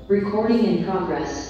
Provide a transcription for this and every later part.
Recording in progress.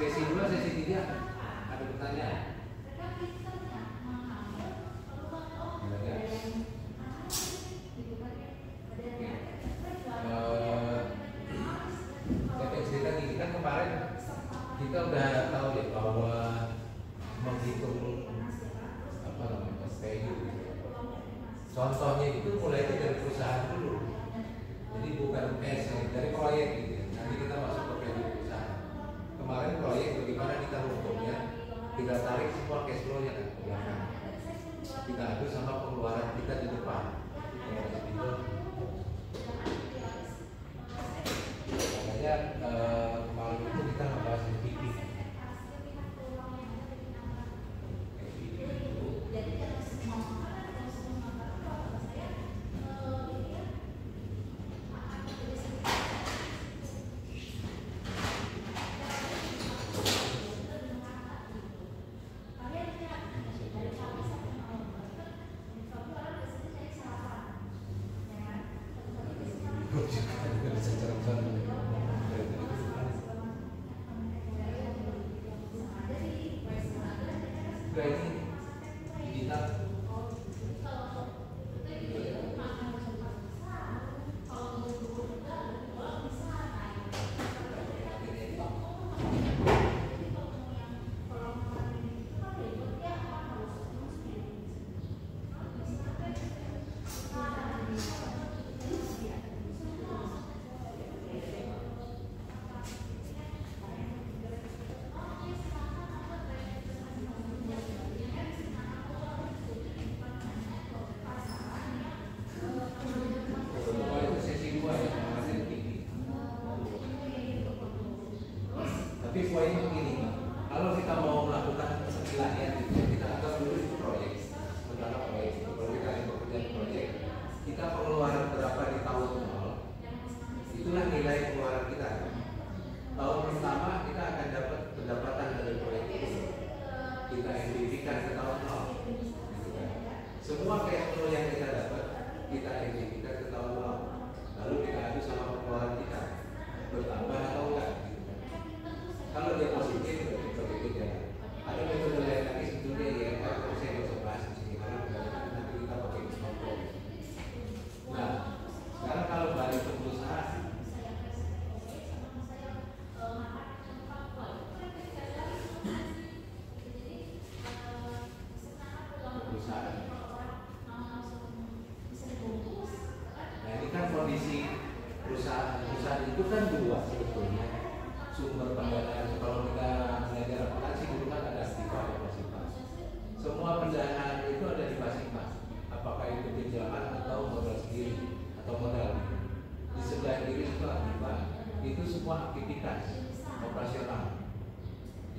Sesi 2, sesi 3 ada pertanyaan? Saya cerita gini, kan kemarin kita udah tahu ya bahwa menghitung apa namanya value. Contohnya itu mulai dari perusahaan dulu. Jadi bukan dari proyek gitu. Nanti kita masuk ke value perusahaan. Kemarin proyek bagaimana kita untuknya, kita tarik semua cash flow-nya kan ke belakang. Kita adu sama pengeluaran kita di depan. Makanya kemarin itu kita ngebahas MVP. Tapi poinnya begini, kalau kita mau melakukan istilahnya kita anggap dulu itu proyek, sementara proyek itu kalau kita bekerja di proyek, kita pengeluaran berapa di tahun 0, itulah nilai pengeluaran kita. Tahun pertama kita akan dapat pendapatan dari proyek itu, kita NPV-kan ke tahun 0. Semua cash flow yang kita dapat, kita NPV-kan ke tahun 0. Lalu kita adu sama pengeluaran kita, bertambah atau enggak. Kalau dia positif, begitu ya. Ada metode lain lagi sebetulnya ya, kalau saya nggak usah bahas di sini karena nanti kita pakai contoh. Nah, sekarang kalau balik ke perusahaan,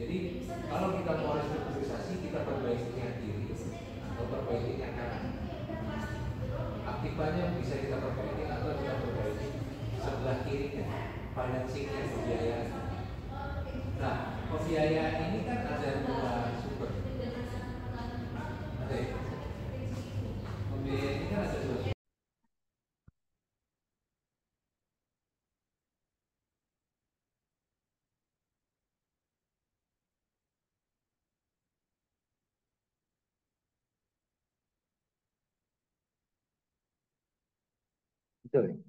Jadi kalau kita mau restrukturisasi, kita perbaiki yang kiri atau perbaiki yang kanan. Aktifannya bisa kita perbaiki atau kita perbaiki sebelah kirinya, financingnya, pembiayaan. Nah, pembiayaan ini kan ada dua sumber. Oke. Pembiayaan ini kan ada dua sumber. Betul.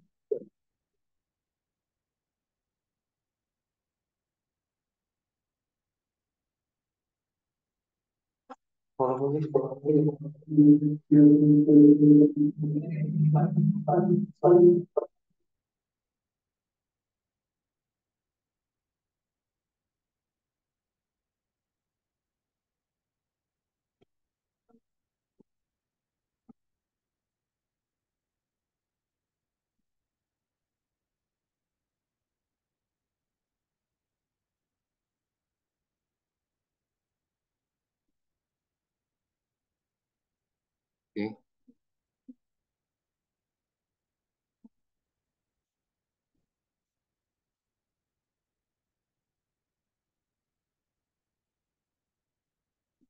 Oke.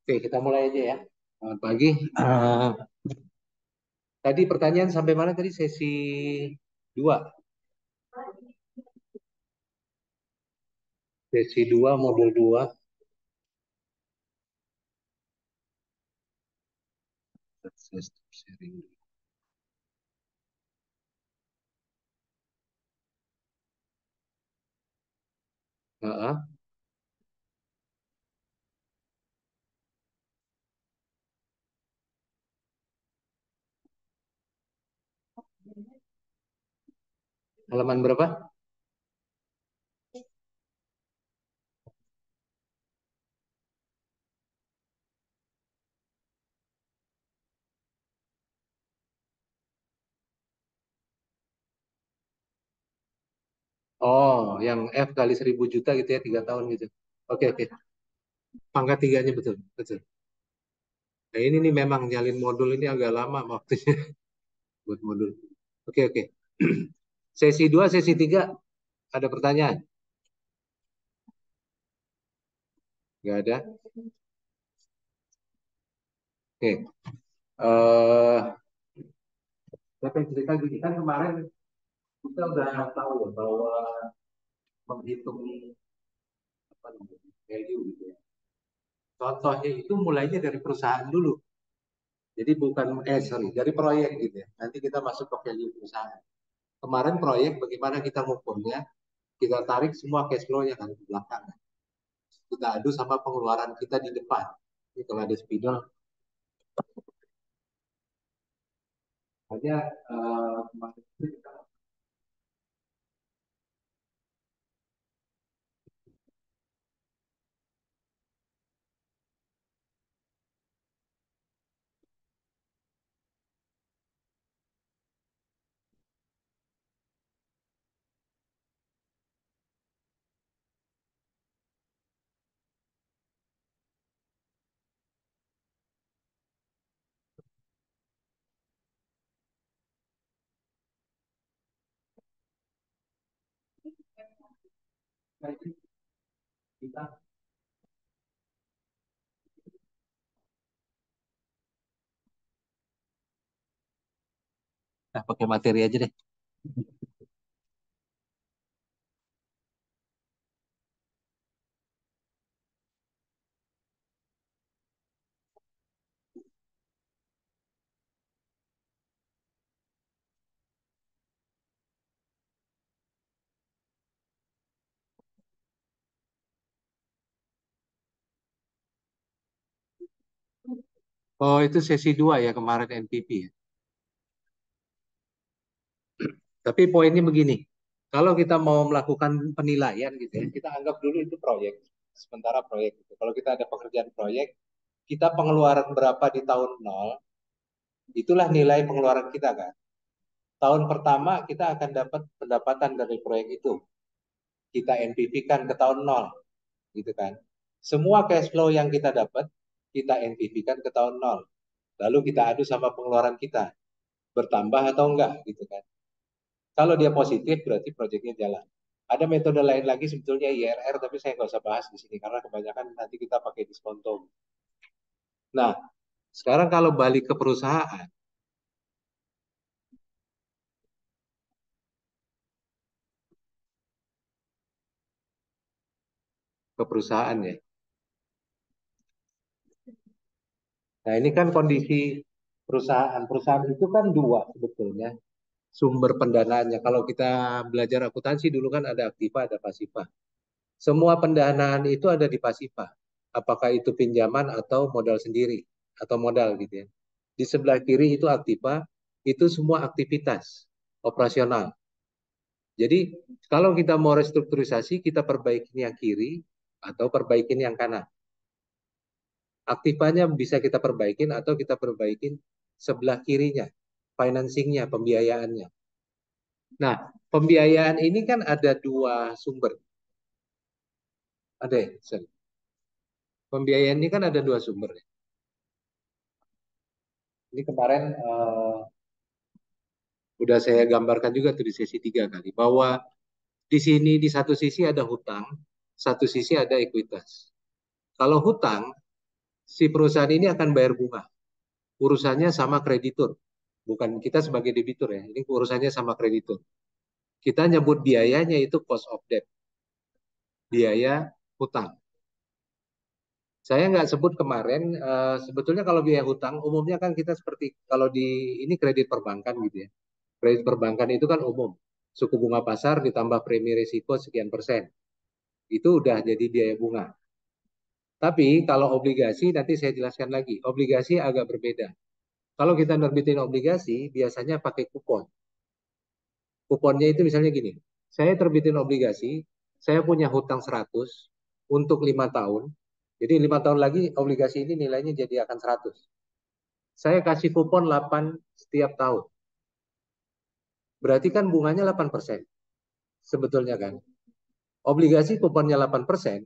Oke, kita mulai aja ya. Selamat pagi. Tadi pertanyaan sampai mana tadi sesi 2? Sesi 2 modul 2. Saya stop sharing. Heeh. Halaman berapa? Oh, yang F kali 1.000 juta gitu ya, 3 tahun gitu. Oke, oke. Pangkat tiganya betul, betul. Nah ini nih memang nyalin modul ini agak lama waktunya buat modul. Oke, oke. Sesi 2, sesi 3 ada pertanyaan? Nggak ada? Oke. Saya pengen cerita gini kan kemarin kita udah tahu ya bahwa menghitung apa namanya value gitu ya. Contohnya itu mulainya dari perusahaan dulu. Jadi bukan sorry dari proyek gitu ya. Nanti kita masuk ke value perusahaan. Kemarin proyek bagaimana kita ngukurnya? Kita tarik semua cash flow-nya kan di belakang. Kita adu sama pengeluaran kita di depan. Ini kalau ada spidol, hanya kemarin itu kita. Kita nah, pakai materi aja deh. Oh, itu sesi 2 ya kemarin NPP ya. Tapi poinnya begini, kalau kita mau melakukan penilaian gitu ya, kita anggap dulu itu proyek, sementara proyek gitu. Kalau kita ada pekerjaan proyek, kita pengeluaran berapa di tahun nol, itulah nilai pengeluaran kita kan. Tahun pertama kita akan dapat pendapatan dari proyek itu, kita NPV kan ke tahun nol, gitu kan. Semua cash flow yang kita dapat, kita NPV-kan ke tahun nol. Lalu kita adu sama pengeluaran kita, bertambah atau enggak gitu kan. Kalau dia positif berarti proyeknya jalan. Ada metode lain lagi sebetulnya IRR, tapi saya nggak usah bahas di sini karena kebanyakan nanti kita pakai diskonto. Nah, sekarang kalau balik ke perusahaan ya. Nah, ini kan kondisi perusahaan. Perusahaan itu kan dua sebetulnya sumber pendanaannya. Kalau kita belajar akuntansi dulu kan ada aktiva, ada pasiva. Semua pendanaan itu ada di pasiva. Apakah itu pinjaman atau modal sendiri atau modal gitu ya. Di sebelah kiri itu aktiva, itu semua aktivitas operasional. Jadi kalau kita mau restrukturisasi, kita perbaikin yang kiri atau perbaikin yang kanan. Aktivanya bisa kita perbaikin atau kita perbaikin sebelah kirinya, financingnya, pembiayaannya. Nah, pembiayaan ini kan ada dua sumber. Ada ya? Sorry. Pembiayaan ini kan ada dua sumber. Ini kemarin udah saya gambarkan juga tuh di sesi 3 kali. Bahwa di sini di satu sisi ada hutang, satu sisi ada ekuitas. Kalau hutang, si perusahaan ini akan bayar bunga. Urusannya sama kreditur. Bukan kita sebagai debitur ya. Ini urusannya sama kreditur. Kita nyebut biayanya itu cost of debt. Biaya hutang. Saya nggak sebut kemarin, sebetulnya kalau biaya hutang, umumnya kan kita seperti, kalau di ini kredit perbankan gitu ya. Kredit perbankan itu kan umum. Suku bunga pasar ditambah premi risiko sekian persen. Itu udah jadi biaya bunga. Tapi kalau obligasi, nanti saya jelaskan lagi. Obligasi agak berbeda. Kalau kita nerbitin obligasi, biasanya pakai kupon. Kuponnya itu misalnya gini, saya terbitin obligasi, saya punya hutang 100 untuk 5 tahun, jadi 5 tahun lagi obligasi ini nilainya jadi akan 100. Saya kasih kupon 8 setiap tahun. Berarti kan bunganya 8% sebetulnya kan. Obligasi kuponnya 8%,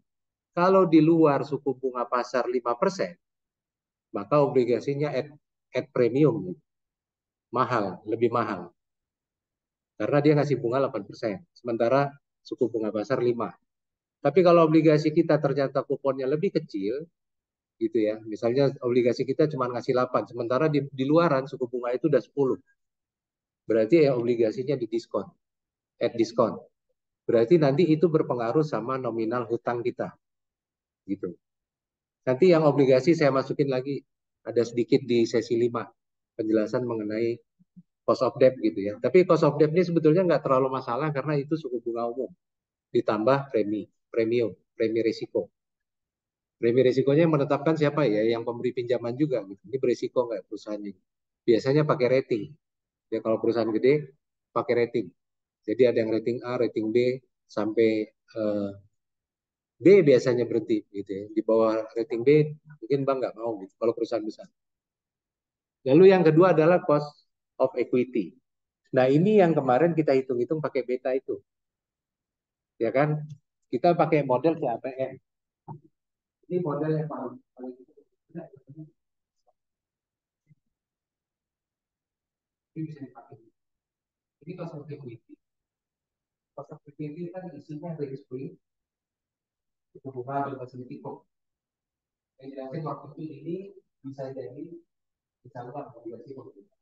kalau di luar suku bunga pasar 5%, maka obligasinya at premium, mahal, lebih mahal. Karena dia ngasih bunga 8%, sementara suku bunga pasar 5%. Tapi kalau obligasi kita ternyata kuponnya lebih kecil, gitu ya, misalnya obligasi kita cuma ngasih 8, sementara di luaran suku bunga itu udah 10. Berarti ya obligasinya di diskon, at diskon. Berarti nanti itu berpengaruh sama nominal hutang kita, gitu. Nanti yang obligasi saya masukin lagi, ada sedikit di sesi 5, penjelasan mengenai cost of debt gitu ya. Tapi cost of debt ini sebetulnya nggak terlalu masalah karena itu suku bunga umum, ditambah premi risiko. Premi risikonya yang menetapkan siapa ya? Yang pemberi pinjaman juga. Gitu. Ini berisiko nggak perusahaannya? Biasanya pakai rating. Ya kalau perusahaan gede pakai rating. Jadi ada yang rating A, rating B, sampai eh, B biasanya berhenti gitu ya. Di bawah rating B mungkin bank nggak mau gitu. Kalau perusahaan besar. Lalu yang kedua adalah cost of equity. Nah ini yang kemarin kita hitung-hitung pakai beta itu, ya kan? Kita pakai model CAPM. Ini model yang paling paling ini bisa dipakai. Ini cost of equity. Cost of equity kan isinya risk free, suku bunga bebas risiko. Yang jelasin waktu itu ini bisa jadi misalnya obligasi pemerintah.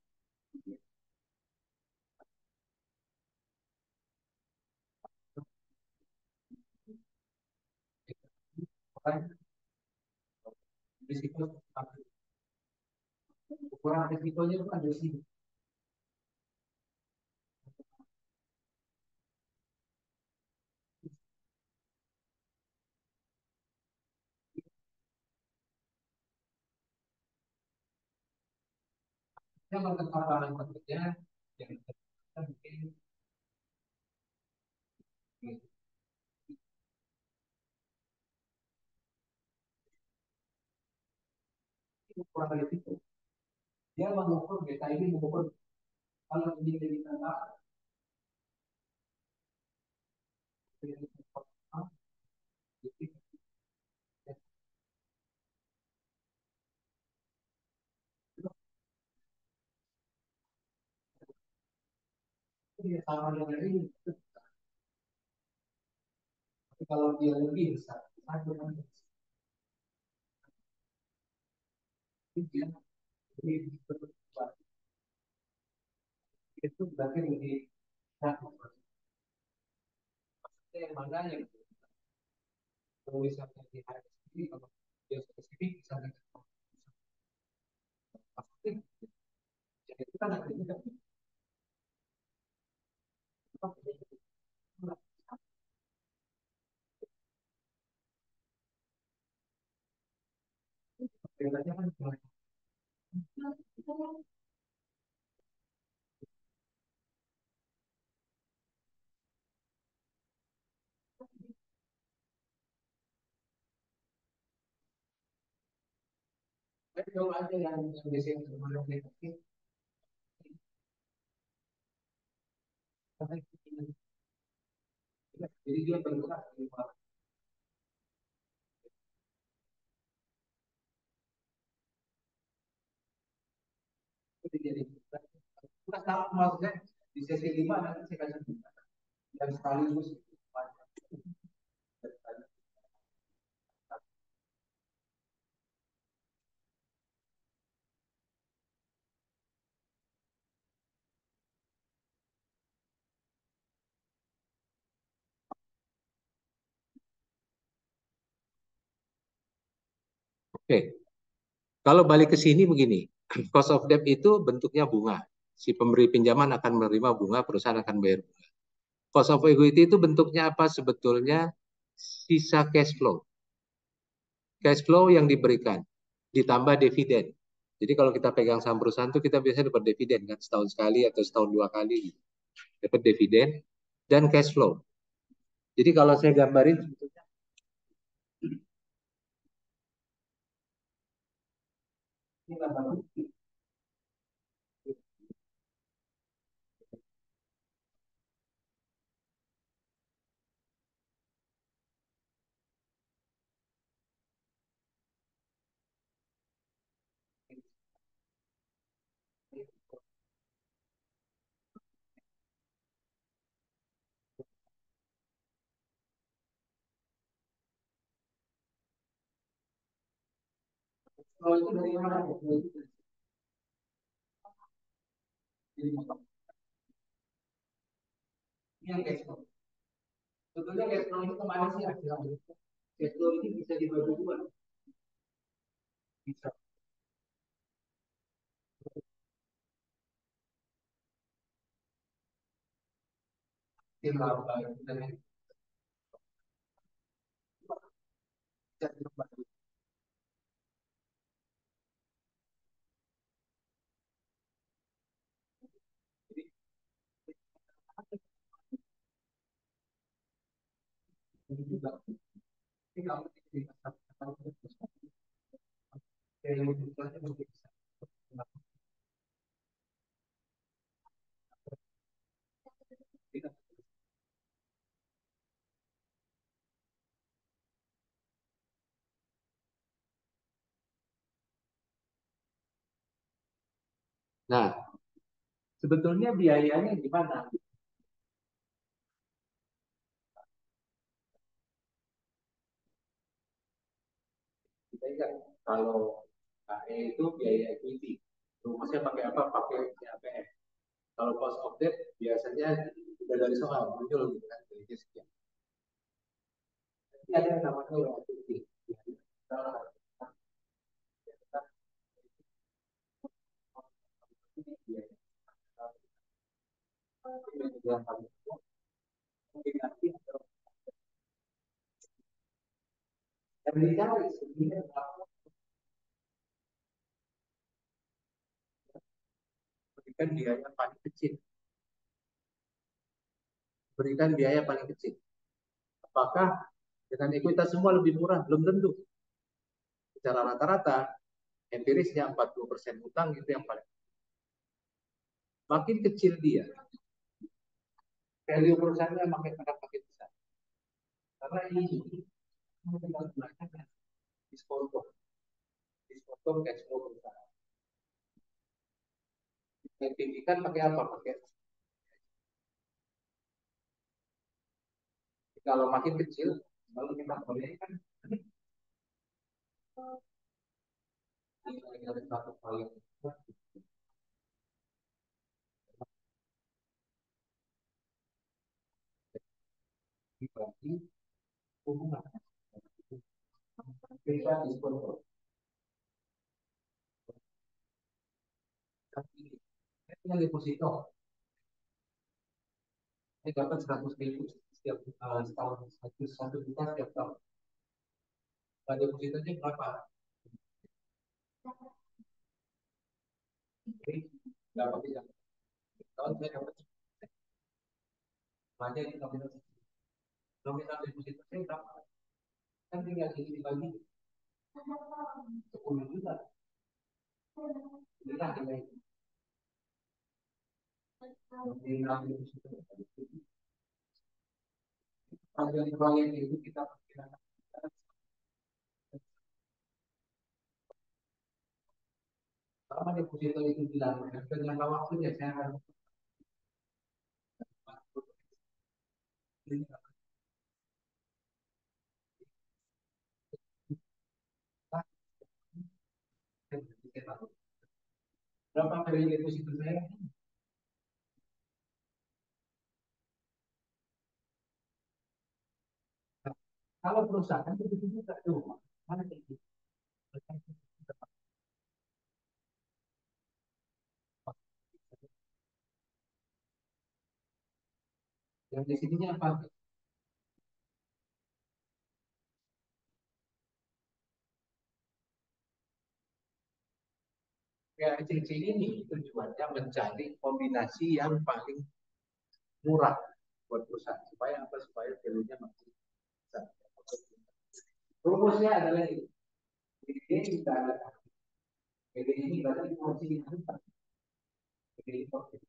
Makanya risiko ukuran risikonya itu ada di sini. Yang berkekuatan bekerja yang kita mungkin ukuran risiko. Dia mengukur beta ini mengukur kalau ini jadi tanda dia sama dengan ini. Tapi kalau dia lebih besar, satu dengan dia lebih berubah. Itu berarti lebih satu. Yang mana yang tulisannya di hari ini kalau dia spesifik bisa pasti. Jadi itu kan ada juga. Bedanya kan kalau ada yang biasanya kemarin negatif, jadi dia bergerak di bawah. Itu jadi kita tahu maksudnya di sesi 5 nanti saya kasih dan sekaligus oke, kalau balik ke sini begini, cost of debt itu bentuknya bunga. Si pemberi pinjaman akan menerima bunga, perusahaan akan bayar bunga. Cost of equity itu bentuknya apa? Sebetulnya sisa cash flow. Cash flow yang diberikan, ditambah dividen. Jadi kalau kita pegang saham perusahaan itu kita biasanya dapat dividen kan setahun sekali atau setahun 2 kali gitu. Dapat dividen dan cash flow. Jadi kalau saya gambarin sebetulnya ini gambar flow itu dari mana? Ini yang cash flow. Sebetulnya cash flow itu kemana sih akhirnya? Cash flow ini bisa dibagi dua. Bisa dilaba dan bisa dibagi. Jadi ini juga ini kalau kita nah, sebetulnya biayanya gimana? Kita ingat kalau KE itu biaya equity. Rumusnya pakai apa? Pakai CAPM. Kalau cost of debt biasanya udah dari soal muncul gitu kan, dari sekian. Tapi ada yang namanya equity. Yang dicari sebenarnya berikan biaya paling kecil. Berikan biaya paling kecil. Apakah dengan ekuitas semua lebih murah? Belum tentu. Secara rata-rata, empirisnya 40% utang itu yang paling. Makin kecil dia, value perusahaannya makin besar. Karena ini menggunakan diskontum. Diskontum cash flow perusahaan. Yang tinggikan pakai apa? Pakai Kalau makin kecil, kalau kita boleh kan ini ada satu kali dibagi hubungan. Kita diskon ini deposito. Ini dapat 100.000 setiap setahun, satu juta setiap tahun. Nah, depositonya berapa? Jadi dapat tidak? Tahun saya dapat banyak itu nominal deposito saya berapa? Kan tinggal ini dibagi 10 juta. Inilah nilai nominal deposito. Proyek itu kita perkirakan selama deposito itu dilakukan ke jangka waktunya saya akan berapa kali deposito saya? Kalau perusahaan itu juga tuh, mana tinggi? Yang di sininya apa? Ya, cincin ini tujuannya mencari kombinasi yang paling murah buat perusahaan supaya apa? Supaya value-nya makin besar. Rumusnya adalah ini. Ini kita ada. Jadi ini berarti porsi yang besar. Jadi porsi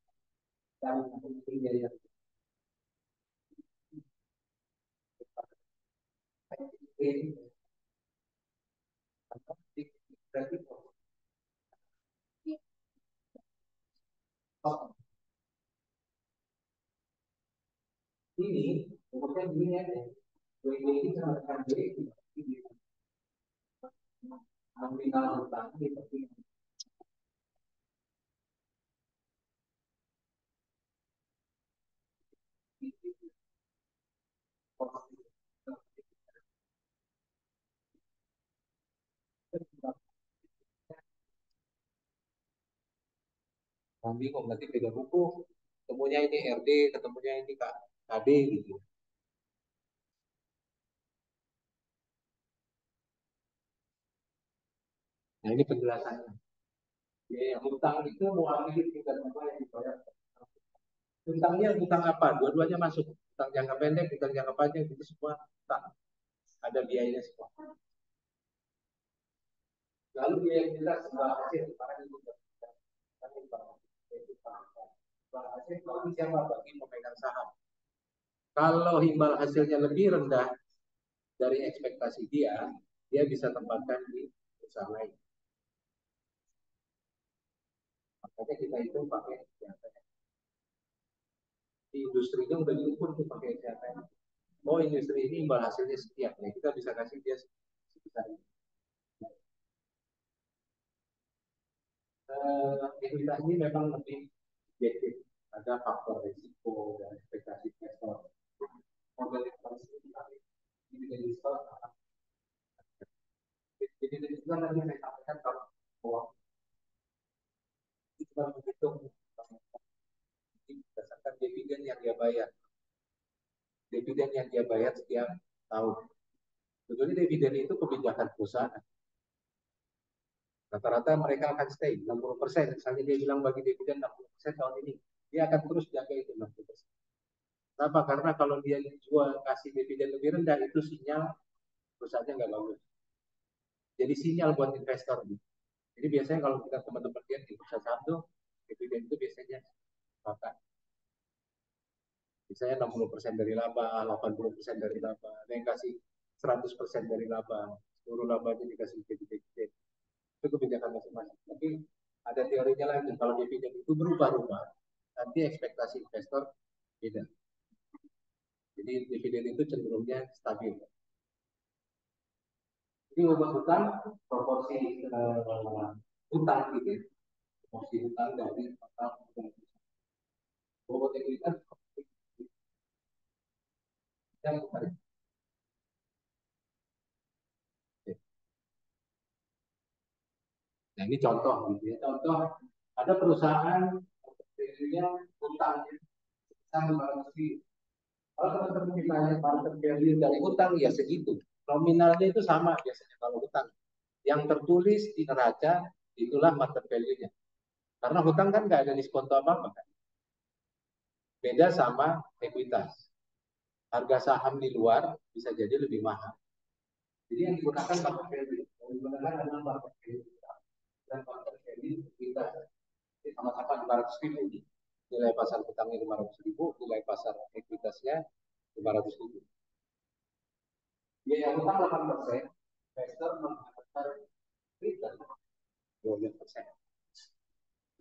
dan biaya berarti ini kemudian gini aja. Ini sama dengan nominal utang seperti kami kok berarti beda buku, ketemunya ini RD, ketemunya ini KD gitu. Nah ini penjelasannya. Ya, hutang itu mewakili tingkat apa yang dibayar. Hutangnya hutang apa? Dua-duanya masuk. Hutang jangka pendek, hutang jangka panjang itu semua hutang. Ada biayanya semua. Lalu biaya yang jelas imbal hasil, kemarin itu imbal hasil bagi siapa? Bagi pemegang saham. Kalau imbal hasilnya lebih rendah dari ekspektasi dia, dia bisa tempatkan di perusahaan lain. Makanya kita itu pakai SCHPN. Di industrinya udah diukur tuh pakai SCHPN. Oh industri ini imbal hasilnya sekian, ya kita bisa kasih dia sebesar ini. Ekuitas ini memang lebih objektif. Ada faktor risiko dan ekspektasi investor. Model investasi ini jadi investor. Jadi itu nanti saya sampaikan kalau bahwa kita menghitung berdasarkan dividen yang dia bayar. Dividen yang dia bayar setiap tahun. Sebetulnya dividen itu kebijakan perusahaan. Rata-rata mereka akan stay 60%. Misalnya dia bilang bagi dividen 60% tahun ini, dia akan terus jaga itu 60%. Kenapa? Karena kalau dia jual kasih dividen lebih rendah itu sinyal perusahaannya nggak bagus. Jadi sinyal buat investor. Jadi biasanya kalau kita teman-teman lihat di bursa saham tuh dividen itu biasanya makan. Misalnya 60% dari laba, 80% dari laba, ada yang kasih 100% dari laba, seluruh labanya dikasih dividen. Itu kebijakan masing-masing. Tapi ada teorinya lagi, kalau dividen itu berubah-ubah, nanti ekspektasi investor beda. Jadi dividen itu cenderungnya stabil. Jadi ubah hutang proporsi hutang gitu, ya. Proporsi hutang dari total hutang. Bobot ekuitas yang kemarin. Nah ini contoh gitu ya. Contoh ada perusahaan value-nya hutang sebesar 500 ribu. Kalau teman-teman misalnya market value dari hutang ya segitu. Nominalnya itu sama biasanya kalau hutang. Yang tertulis di neraca itulah market value-nya. Karena hutang kan nggak ada diskonto apa-apa kan. Beda sama ekuitas. Harga saham di luar bisa jadi lebih mahal. Jadi yang digunakan market value. Yang digunakan adalah market value dan market value ekuitas. Sama-sama 500 ribu. Nilai pasar hutangnya 500 ribu, nilai pasar ekuitasnya 500 ribu. Biaya hutang 8%, investor mengharapkan return 12%.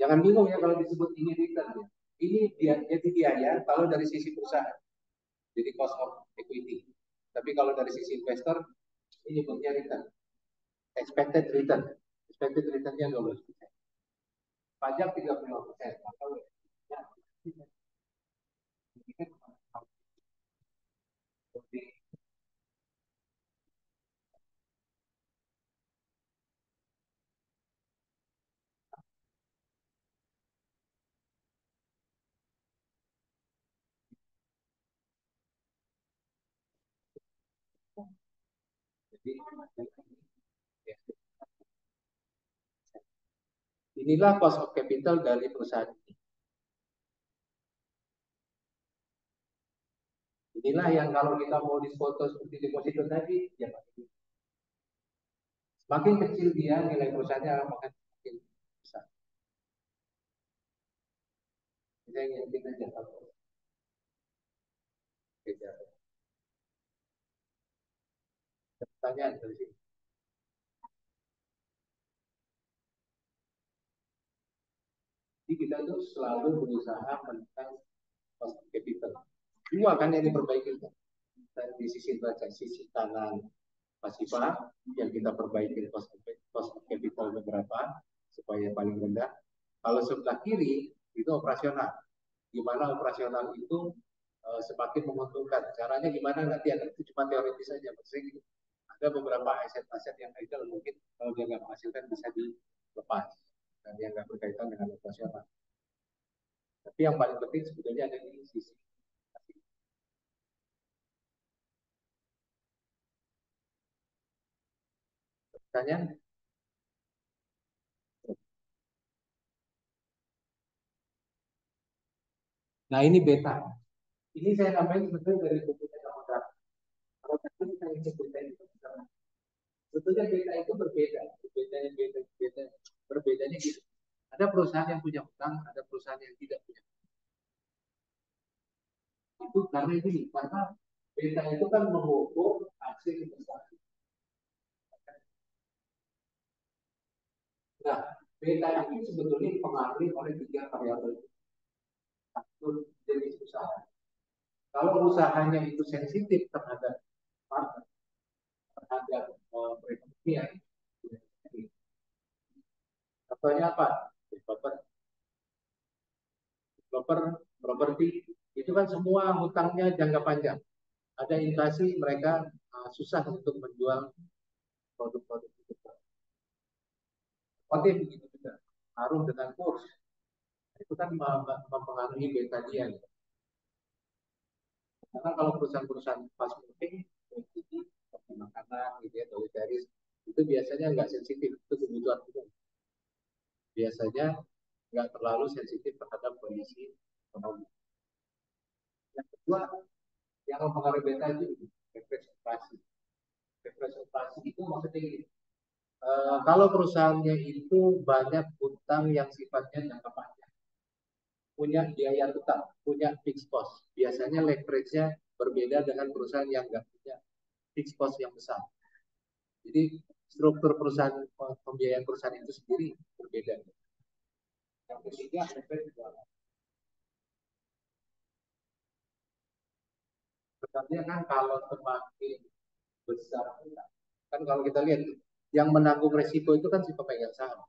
Jangan bingung ya kalau disebut ini return ya. Ini jadi biaya kalau dari sisi perusahaan. Jadi cost of equity. Tapi kalau dari sisi investor, ini bentuknya return. Expected return. Expected return-nya 12%. Pajak 35%. Maka ya, jadi inilah cost of capital dari perusahaan ini. Inilah yang kalau kita mau disfoto seperti deposito tadi, ya semakin kecil dia nilai perusahaannya akan semakin besar. Kita ingin aja kalau beda. Pertanyaan dari sini. Jadi kita tuh selalu berusaha menekan cost of capital. Dua kan yang diperbaiki kan. Dan di sisi neraca, sisi kanan pasifah yang kita perbaiki cost of capital beberapa supaya paling rendah. Kalau sebelah kiri itu operasional. Gimana operasional itu semakin menguntungkan. Caranya gimana nanti itu cuma teoritis saja. Maksudnya ada beberapa aset-aset yang idle mungkin kalau dia nggak menghasilkan bisa dilepas dan yang nggak berkaitan dengan operasional. Tapi yang paling penting sebetulnya ada di sisi pertanyaan. Nah ini beta. Ini saya nambahin sebetulnya dari bukunya Samudra. Kalau tadi saya ingin beta itu sebetulnya beta itu berbeda. Berbedanya gitu. Ada perusahaan yang punya hutang, ada perusahaan yang tidak punya. Itu karena ini, karena beta itu kan mengukur hasil investasi. Nah, beta ini sebetulnya dipengaruhi oleh tiga variabel. Satu jenis usaha. Kalau usahanya itu sensitif terhadap market, terhadap perekonomian, contohnya apa? Developer, properti, itu kan semua hutangnya jangka panjang. Ada inflasi, mereka susah untuk menjual produk-produk itu. Oke, begitu juga. Taruh dengan kurs. Itu kan mempengaruhi beta dia. Karena kalau perusahaan-perusahaan fast moving, seperti makanan, gitu ya, garis, itu biasanya nggak sensitif, itu kebutuhan umum. Biasanya nggak terlalu sensitif terhadap kondisi ekonomi. Yang kedua, yang mempengaruhi beta itu representasi. Representasi itu maksudnya gini, kalau perusahaannya itu banyak utang yang sifatnya jangka panjang, punya biaya tetap, punya fixed cost. Biasanya leverage-nya berbeda dengan perusahaan yang nggak punya fixed cost yang besar. Jadi struktur perusahaan, pembiayaan perusahaan itu sendiri berbeda. Yang ketiga, leverage Artinya kan kalau semakin besar, kan kalau kita lihat yang menanggung resiko itu kan si pemegang saham.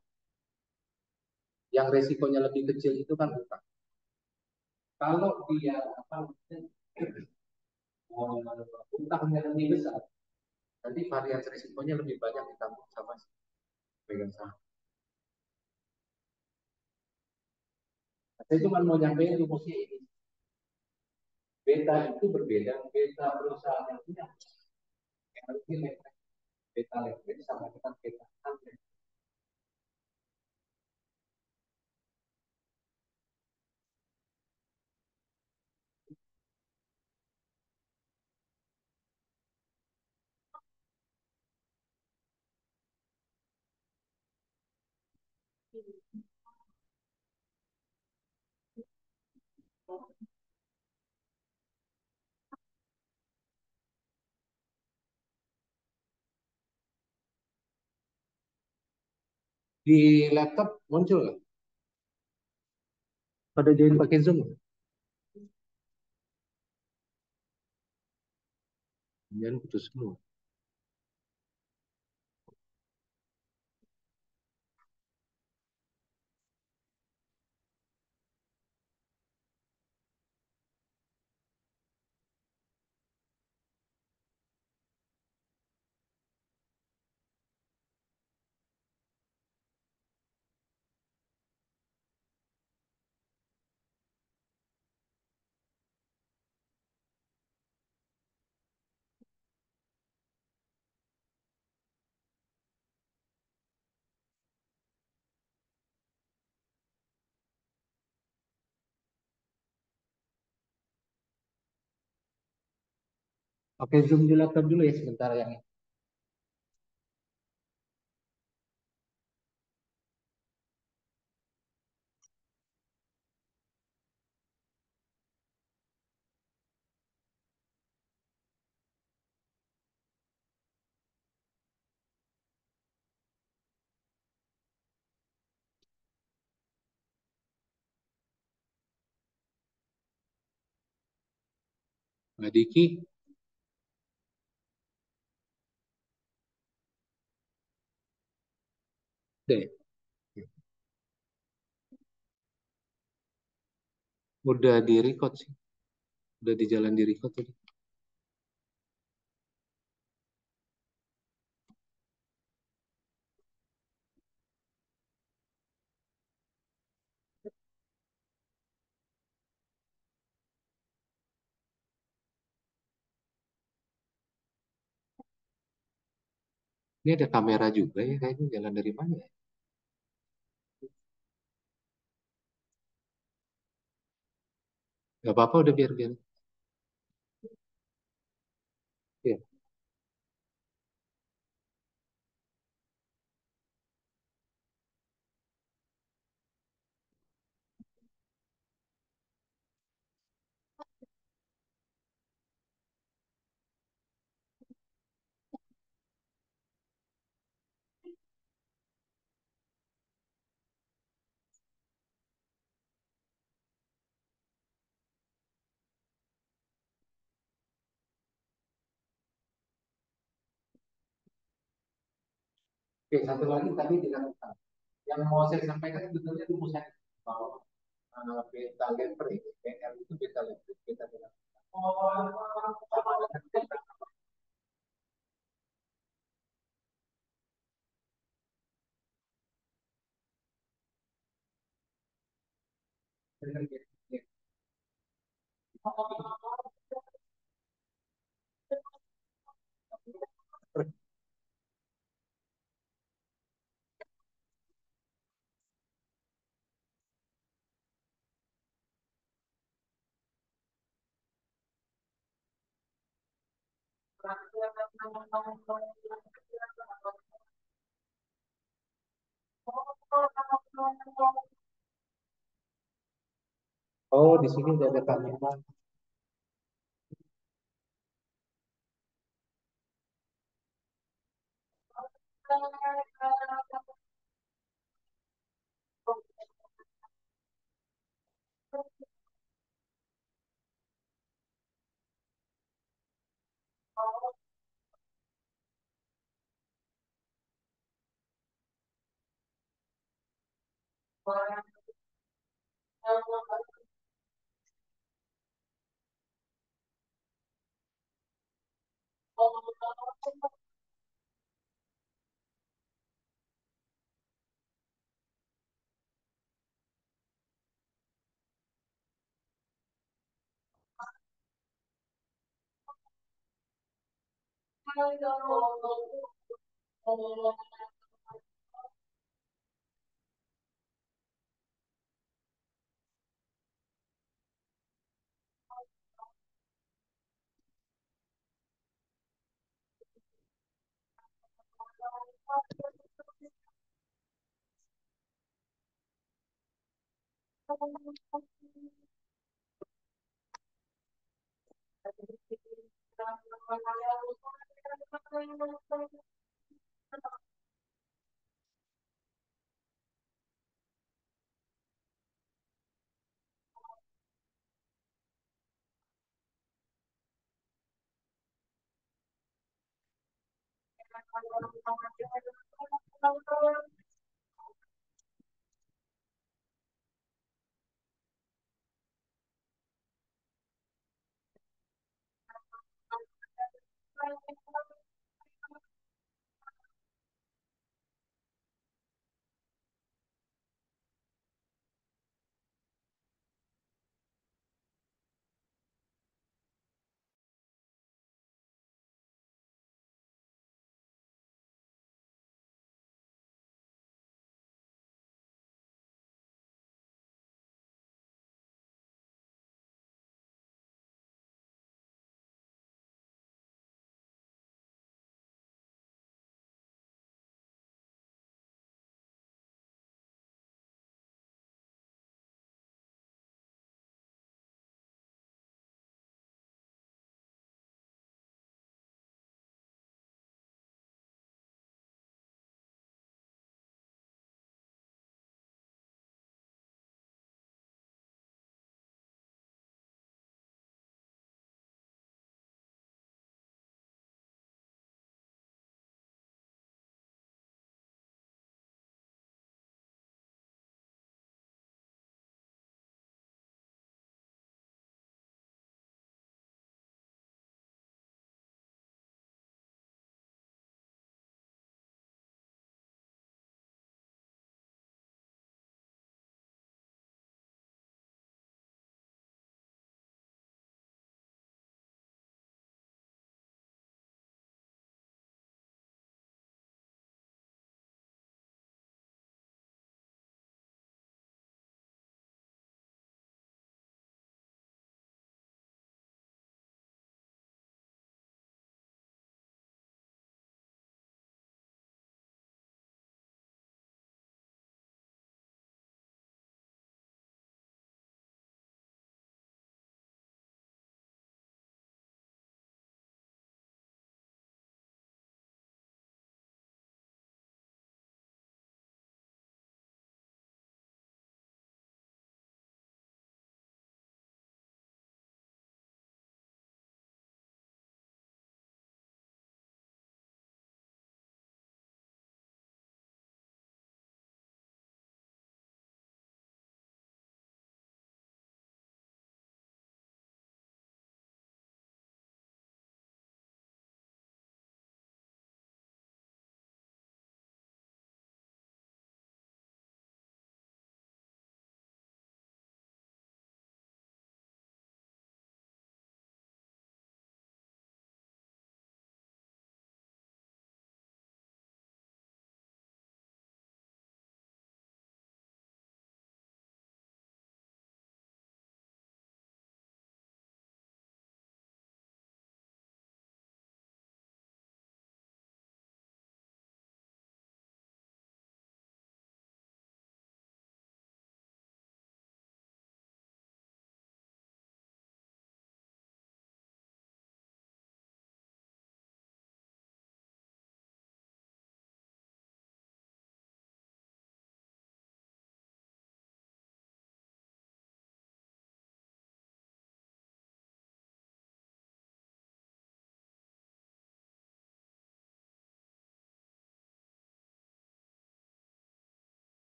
Yang resikonya lebih kecil itu kan hutang. Kalau dia apa, hutangnya lebih besar, nanti variasi resikonya lebih banyak ditanggung sama si pemegang saham. Saya cuma mau nyampein rumusnya ini. Beta itu berbeda, beta perusahaan yang punya energi listrik, beta listrik sama dengan beta angin. Di laptop muncul nggak? Pada join pakai Zoom, kemudian putus semua. Pakai Zoom di laptop dulu ya sebentar yang ini. Mbak Diki, deh, udah di record sih, udah di jalan di record tadi. Ini ada kamera juga ya, kayaknya jalan dari mana ya? Gak apa-apa, udah biar biar. Ya. Oke, satu lagi tadi tidak lupa. Yang mau saya sampaikan sebetulnya rumusan bahwa beta leverage, BL itu beta leverage, beta leverage. Oh, di sini udah ada kamera.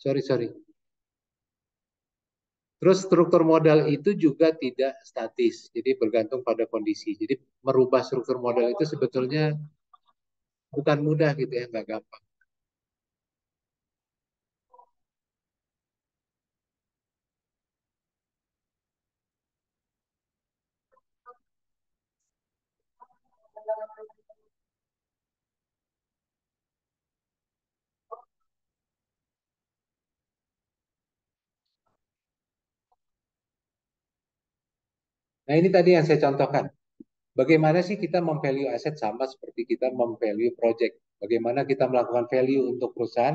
Sorry. Terus struktur modal itu juga tidak statis, jadi bergantung pada kondisi. Jadi merubah struktur modal itu sebetulnya bukan mudah gitu ya, nggak gampang. Nah ini tadi yang saya contohkan. Bagaimana sih kita memvalue aset sama seperti kita memvalue project. Bagaimana kita melakukan value untuk perusahaan,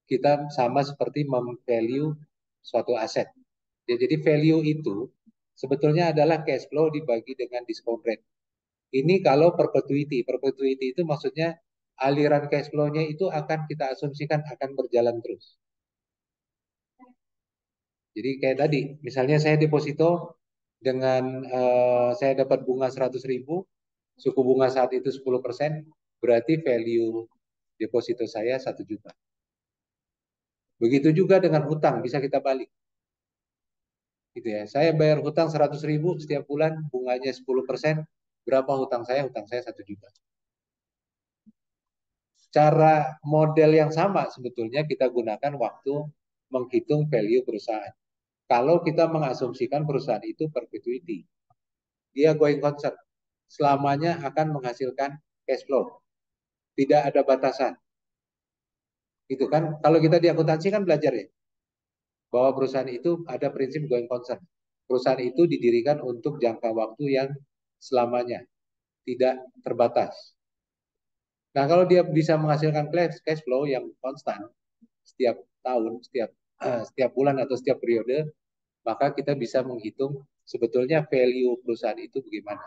kita sama seperti memvalue suatu aset. Ya, jadi value itu sebetulnya adalah cash flow dibagi dengan discount rate. Ini kalau perpetuity. Perpetuity itu maksudnya aliran cash flow-nya itu akan kita asumsikan akan berjalan terus. Jadi kayak tadi, misalnya saya deposito dengan saya dapat bunga 100.000, suku bunga saat itu 10%, berarti value deposito saya 1 juta. Begitu juga dengan hutang, bisa kita balik. Gitu ya. Saya bayar hutang 100.000 setiap bulan, bunganya 10%, berapa hutang saya? Hutang saya 1 juta. Cara model yang sama sebetulnya kita gunakan waktu menghitung value perusahaan. Kalau kita mengasumsikan perusahaan itu perpetuity, dia going concern, selamanya akan menghasilkan cash flow, tidak ada batasan. Gitu kan? Kalau kita di akuntansi kan belajar ya, bahwa perusahaan itu ada prinsip going concern. Perusahaan itu didirikan untuk jangka waktu yang selamanya, tidak terbatas. Nah, kalau dia bisa menghasilkan cash flow yang konstan setiap tahun, setiap bulan atau setiap periode, maka kita bisa menghitung sebetulnya value perusahaan itu bagaimana.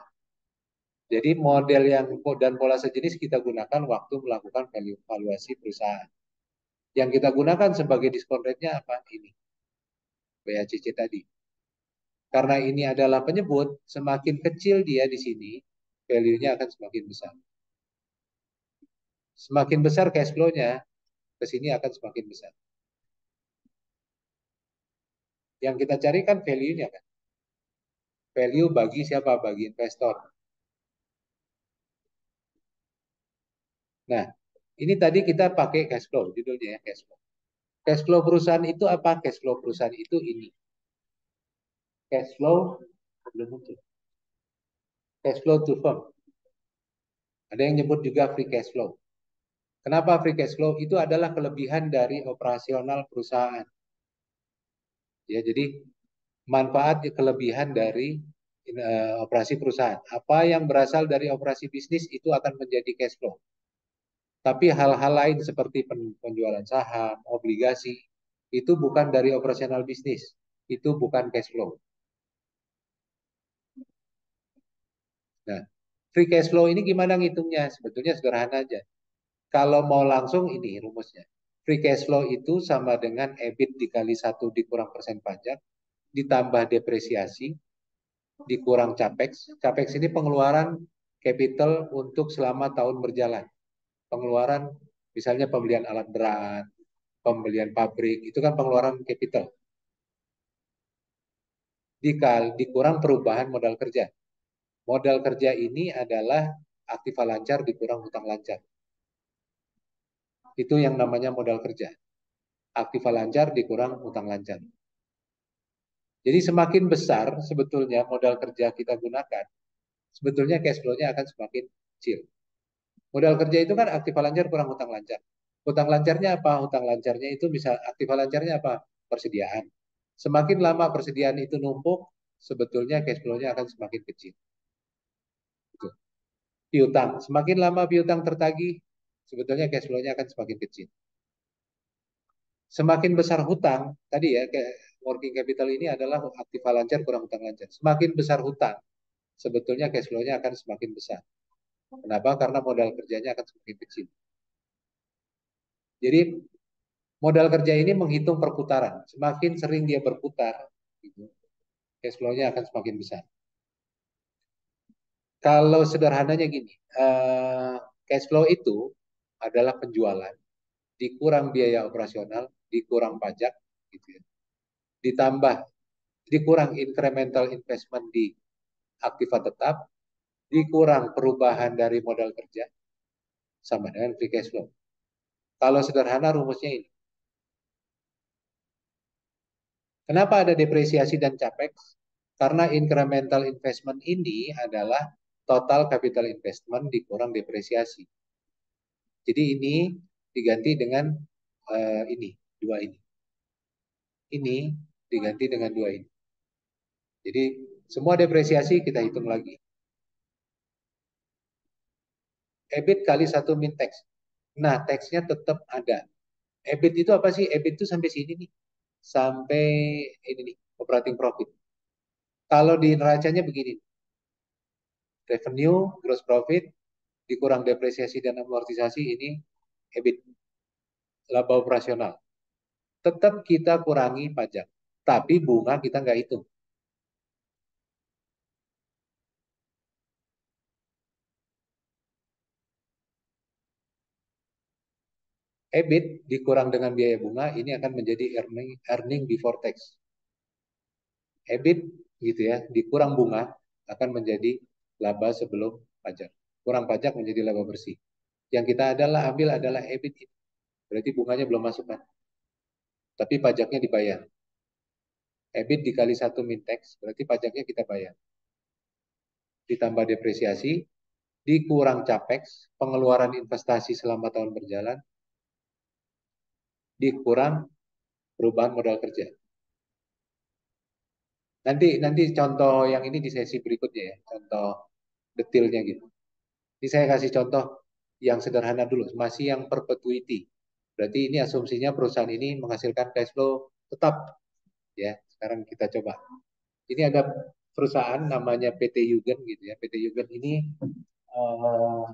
Jadi model yang dan pola sejenis kita gunakan waktu melakukan valuasi perusahaan. Yang kita gunakan sebagai diskon rate-nya apa? Ini, BACC tadi. Karena ini adalah penyebut, semakin kecil dia di sini, value-nya akan semakin besar. Semakin besar cash flow-nya, ke sini akan semakin besar. Yang kita cari kan value-nya kan. Value bagi siapa? Bagi investor. Nah, ini tadi kita pakai cash flow, judulnya ya cash flow. Cash flow perusahaan itu apa? Cash flow perusahaan itu ini. Cash flow, belum muncul. Cash flow to firm. Ada yang nyebut juga free cash flow. Kenapa free cash flow? Itu adalah kelebihan dari operasional perusahaan. Ya, jadi manfaat kelebihan dari operasi perusahaan. Apa yang berasal dari operasi bisnis itu akan menjadi cash flow. Tapi hal-hal lain seperti penjualan saham, obligasi, itu bukan dari operasional bisnis. Itu bukan cash flow. Nah, free cash flow ini gimana ngitungnya? Sebetulnya sederhana aja. Kalau mau langsung ini rumusnya. Free cash flow itu sama dengan EBIT dikali 1 dikurang persen pajak, ditambah depresiasi, dikurang capex. Capex ini pengeluaran capital untuk selama tahun berjalan. Pengeluaran misalnya pembelian alat berat, pembelian pabrik, itu kan pengeluaran capital. Dikurang perubahan modal kerja. Modal kerja ini adalah aktiva lancar dikurang hutang lancar. Itu yang namanya modal kerja. Aktiva lancar dikurang hutang lancar. Jadi semakin besar sebetulnya modal kerja kita gunakan, sebetulnya cash flow-nya akan semakin kecil. Modal kerja itu kan aktiva lancar kurang hutang lancar. Hutang lancarnya apa? Hutang lancarnya itu misal aktiva lancarnya apa? Persediaan. Semakin lama persediaan itu numpuk, sebetulnya cash flow-nya akan semakin kecil. Gitu. Piutang. Semakin lama piutang tertagih, sebetulnya cash flow-nya akan semakin kecil. Semakin besar hutang, tadi ya, working capital ini adalah aktiva lancar kurang hutang lancar. Semakin besar hutang, sebetulnya cash flow-nya akan semakin besar. Kenapa? Karena modal kerjanya akan semakin kecil. Jadi modal kerja ini menghitung perputaran. Semakin sering dia berputar, gitu, cash flow-nya akan semakin besar. Kalau sederhananya gini, cash flow itu adalah penjualan dikurang biaya operasional dikurang pajak, gitu ya. Ditambah dikurang incremental investment di aktiva tetap, dikurang perubahan dari modal kerja, sama dengan free cash flow. Kalau sederhana rumusnya ini. Kenapa ada depresiasi dan capex? Karena incremental investment ini adalah total capital investment dikurang depresiasi. Jadi ini diganti dengan ini, dua ini. Ini diganti dengan dua ini. Jadi semua depresiasi kita hitung lagi. EBIT kali 1 min tax. Nah, taxnya tetap ada. EBIT itu apa sih? EBIT itu sampai sini nih. Sampai ini nih, operating profit. Kalau di neracanya begini. Revenue, gross profit, dikurang depresiasi dan amortisasi, ini EBIT. Laba operasional. Tetap kita kurangi pajak. Tapi bunga kita nggak hitung. EBIT dikurang dengan biaya bunga, ini akan menjadi earning before tax. EBIT gitu ya, dikurang bunga akan menjadi laba sebelum pajak. Kurang pajak menjadi laba bersih. Yang kita ambil adalah EBIT. Berarti bunganya belum masuk kan. Tapi pajaknya dibayar. EBIT dikali 1 min tax, berarti pajaknya kita bayar. Ditambah depresiasi, dikurang capex, pengeluaran investasi selama tahun berjalan, dikurang perubahan modal kerja. Nanti contoh yang ini di sesi berikutnya ya, contoh detailnya gitu. Ini saya kasih contoh yang sederhana dulu, masih yang perpetuity. Berarti ini asumsinya perusahaan ini menghasilkan cash flow tetap ya. Sekarang kita coba. Ini ada perusahaan namanya PT Yugen gitu ya. PT Yugen ini eh,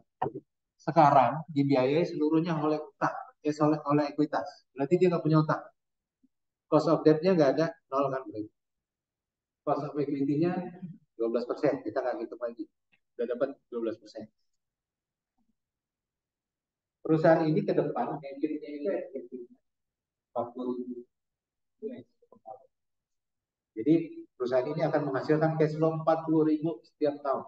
sekarang dibiayai seluruhnya oleh utang, oleh ekuitas. Berarti dia nggak punya utang. Cost of debt-nya nggak ada, nol kan berarti. Cost of equity-nya 12%, kita nggak hitung lagi. Sudah dapat 12%. Perusahaan ini ke depan, exit-nya itu 40 Jadi perusahaan ini akan menghasilkan cash flow 40.000 setiap tahun.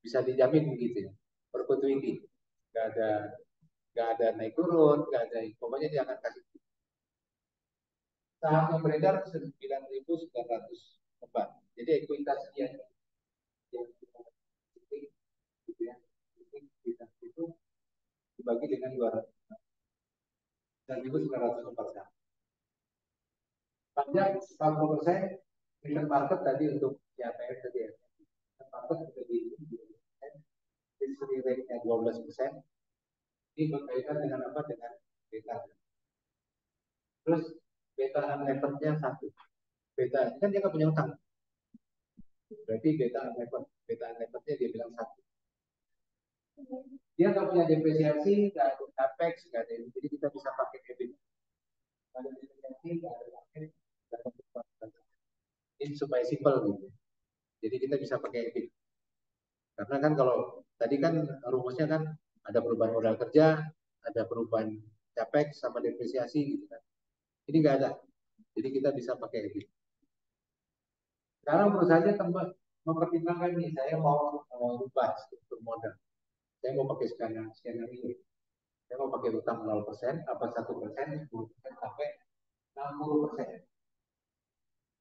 Bisa dijamin begitu ya. Perpetuity. Gak ada naik turun, gak ada, pokoknya dia akan kasih. Saham yang beredar 9.900 lembar. Jadi ekuitas dia yang kita gitu ya. Ekuitas itu dibagi dengan 200. 9.900 lembar saham. Pajak 40%, return market tadi untuk CAPM tadi ya. Return market sudah di history rate-nya 12%. Ini berkaitan dengan apa? Dengan beta. Terus beta unlevered-nya 1. Beta ini kan dia nggak punya utang. Berarti beta unlevered-nya dia bilang 1. Dia nggak punya depresiasi, nggak ada capex, nggak ada ini. Jadi kita bisa pakai EBIT. Nggak ada depresiasi, nggak ada capex, nggak ada perubahan. Ini supaya simple gitu. Jadi kita bisa pakai EBIT. Karena kan kalau tadi kan rumusnya kan ada perubahan modal kerja, ada perubahan capex sama depresiasi gitu kan. Ini nggak ada. Jadi kita bisa pakai EBIT. Sekarang perusahaannya mempertimbangkan nih, saya mau ubah struktur modal. Saya mau pakai skenario ini. Saya mau pakai utang 0%, apa 1%, 10% sampai 60%.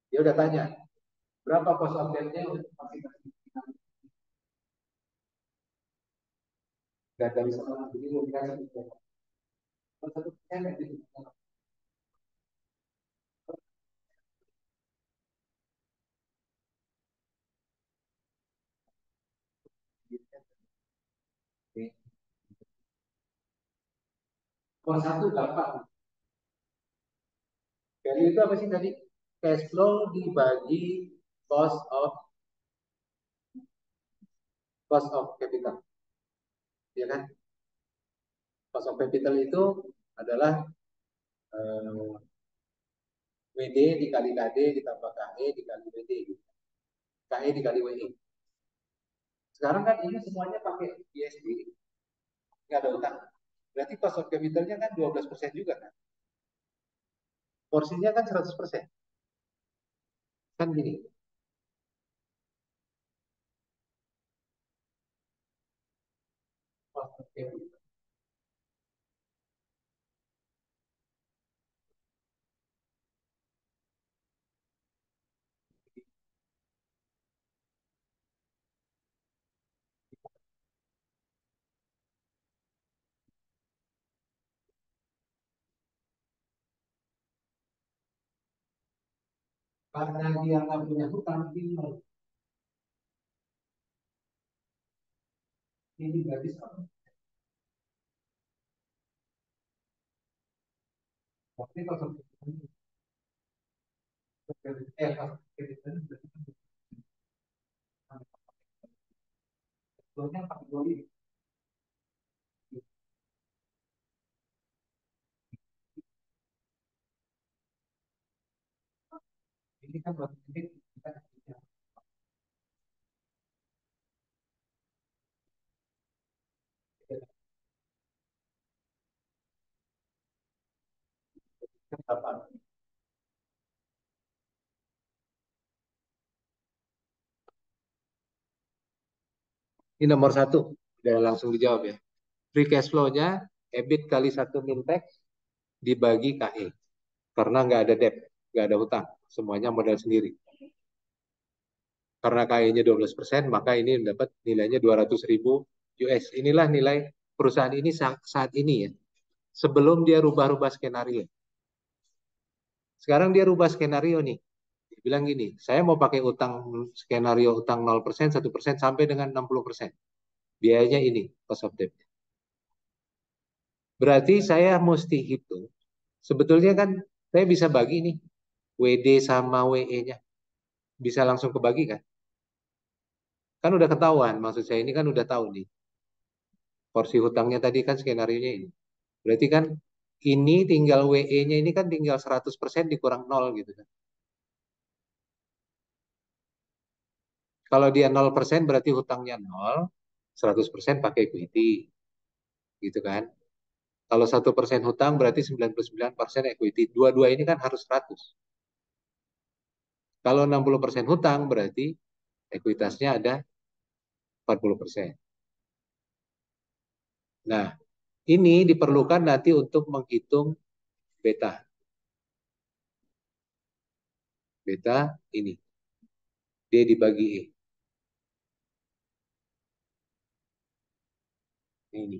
Dia udah tanya, berapa cost of debt-nya untuk masing-masing. Dan dari sana, jadi mau dikasih 1%, Kos satu gampang. Dari itu apa sih tadi? Cash flow dibagi cost of capital. Ya kan? Cost of capital itu adalah WD dikali KD ditambah KE dikali WD. KE dikali WE. Sekarang kan ini semuanya pakai ISD. Nggak ada utang. Berarti cost of capitalnya kan 12% juga kan? Porsinya kan 100%. Kan gini. Karena dia nggak punya hutang, ini berarti sama. Tapi kalau kalau kreditan berarti sebetulnya kategori ini kan berarti kita apa? Ini nomor satu, udah langsung dijawab ya. Free cash flow-nya EBIT kali satu mintek dibagi KE. Karena nggak ada debt, nggak ada hutang. Semuanya modal sendiri. Karena KE-nya 12%, maka ini dapat nilainya 200.000 US. Inilah nilai perusahaan ini saat ini ya. Sebelum dia rubah-rubah skenario. Sekarang dia rubah skenario nih. Dia bilang gini, saya mau pakai utang skenario utang 0%, 1% sampai dengan 60%. Biayanya ini, cost of debt. Berarti saya mesti hitung. Sebetulnya kan saya bisa bagi nih WD sama WE-nya. Bisa langsung kebagi kan? Kan udah ketahuan, maksud saya ini kan udah tahu nih. Porsi hutangnya tadi kan skenario-nya ini. Berarti kan ini tinggal WE-nya ini kan tinggal 100% dikurang 0 gitu kan. Kalau dia 0% berarti hutangnya 0, 100% pakai equity gitu kan. Kalau 1% hutang berarti 99% equity. Dua-dua ini kan harus 100. Kalau 60% hutang berarti ekuitasnya ada 40%. Nah, ini diperlukan nanti untuk menghitung beta. Beta ini. D dibagi E. Ini.